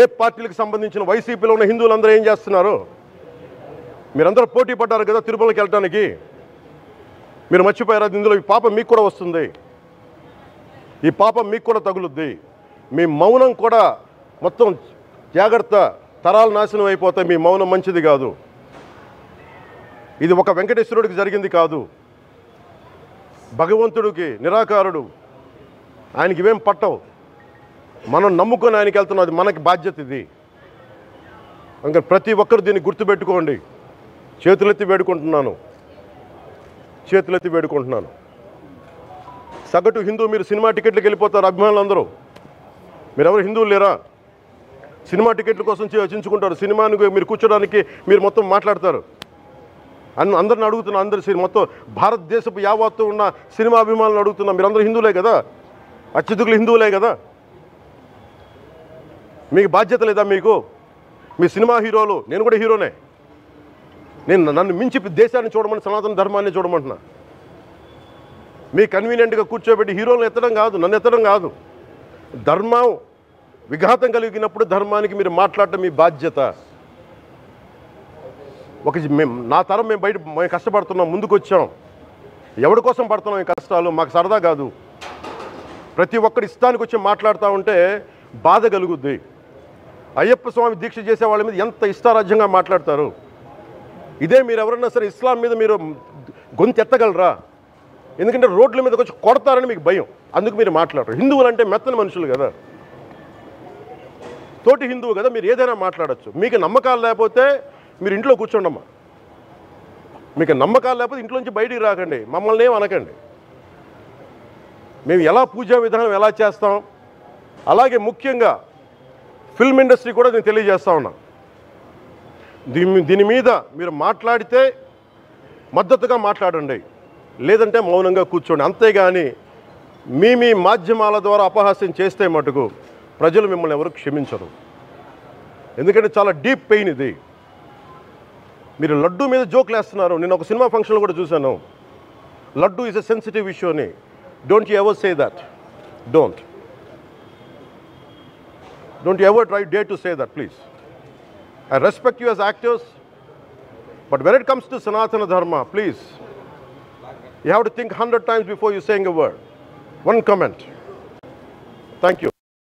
ఏ పార్టీలకు సంబంధించిన వైసీపీలో ఉన్న హిందువులందరూ ఏం చేస్తున్నారు? మీరందరూ పోటీ పడ్డారు కదా తిరుమలకి వెళ్ళడానికి. మీరు మర్చిపోయారా? ఇందులో ఈ పాపం మీకు కూడా వస్తుంది, ఈ పాపం మీకు కూడా తగులుద్ది. మీ మౌనం కూడా మొత్తం జాగ్రత్త, తరాలు నాశనం అయిపోతాయి. మీ మౌనం మంచిది కాదు. ఇది ఒక వెంకటేశ్వరుడికి జరిగింది కాదు, భగవంతుడికి, నిరాకారుడు, ఆయనకి ఇవేం పట్టవు. మనం నమ్ముకొని ఆయనకి వెళ్తున్నది మనకి బాధ్యత. ఇది ఇంకా ప్రతి ఒక్కరు దీన్ని గుర్తుపెట్టుకోండి. చేతులెత్తి వేడుకుంటున్నాను. సగటు హిందూ మీరు సినిమా టికెట్లకు వెళ్ళిపోతారు. అభిమానులు అందరూ మీరెవరు హిందువులు లేరా? సినిమా టికెట్ల కోసం చించుకుంటారు. సినిమాని మీరు కూర్చోడానికి మీరు మొత్తం మాట్లాడతారు. అందరిని అడుగుతున్నా, మొత్తం భారతదేశపు యావత్తు ఉన్న సినిమా అభిమానులను అడుగుతున్నా, మీరందరూ హిందువులే కదా, అత్యధికులు హిందువులే కదా, మీకు బాధ్యత లేదా? మీకు మీ సినిమా హీరోలు, నేను కూడా హీరోనే, నన్ను మించి దేశాన్ని చూడమని, సనాతన ధర్మాన్ని చూడమంటున్నా. మీ కన్వీనియంట్గా కూర్చోబెట్టి హీరోలను ఎత్తడం కాదు, నన్ను ఎత్తడం కాదు. ధర్మం విఘాతం కలిగినప్పుడు ధర్మానికి మీరు మాట్లాడటం మీ బాధ్యత. నా తరం మేము కష్టపడుతున్నాం, ముందుకు వచ్చాం. ఎవరి కోసం పడుతున్నాం ఈ కష్టాలు? మాకు సరదా కాదు. ప్రతి ఒక్కరి ఇష్టానికి వచ్చి మాట్లాడుతూ ఉంటే బాధ కలుగుద్ది. అయ్యప్ప స్వామి దీక్ష చేసే వాళ్ళ మీద ఎంత ఇష్టారాజ్యంగా మాట్లాడతారు. ఇదే మీరు ఎవరన్నా సరే ఇస్లాం మీద మీరు గొంతు ఎత్తగలరా? ఎందుకంటే రోడ్ల మీదకి వచ్చి కొడతారని మీకు భయం, అందుకు మీరు మాట్లాడరు. హిందువులు అంటే మెత్తని మనుషులు కదా, తోటి హిందువు కదా, మీరు ఏదైనా మాట్లాడచ్చు. మీకు నమ్మకాలు లేకపోతే మీరు ఇంట్లో కూర్చోండమ్మా. మీకు నమ్మకాలు లేకపోతే ఇంట్లో నుంచి బయటికి రాకండి, మమ్మల్ని ఏం అనకండి. మేము ఎలా పూజా విధానం ఎలా చేస్తాం, అలాగే ముఖ్యంగా ఫిల్మ్ ఇండస్ట్రీ కూడా నేను తెలియజేస్తా ఉన్నా. దీని మీద మీరు మాట్లాడితే మద్దతుగా మాట్లాడండి, లేదంటే మౌనంగా కూర్చోండి. అంతేగాని మీ మాధ్యమాల ద్వారా అపహాస్యం చేస్తే మటుకు ప్రజలు మిమ్మల్ని ఎవరు క్షమించరు. ఎందుకంటే చాలా డీప్ పెయిన్ ఇది. మీరు లడ్డూ మీద జోకులు వేస్తున్నారు. నేను ఒక సినిమా ఫంక్షన్లో కూడా చూశాను. Laddu is a sensitive issue అని. Don't you ever say that. Don't you ever dare to say that, please. I respect you as actors, but when it comes to Sanatana Dharma, please, you have to think 100 times before you saying a word. One comment. Thank you.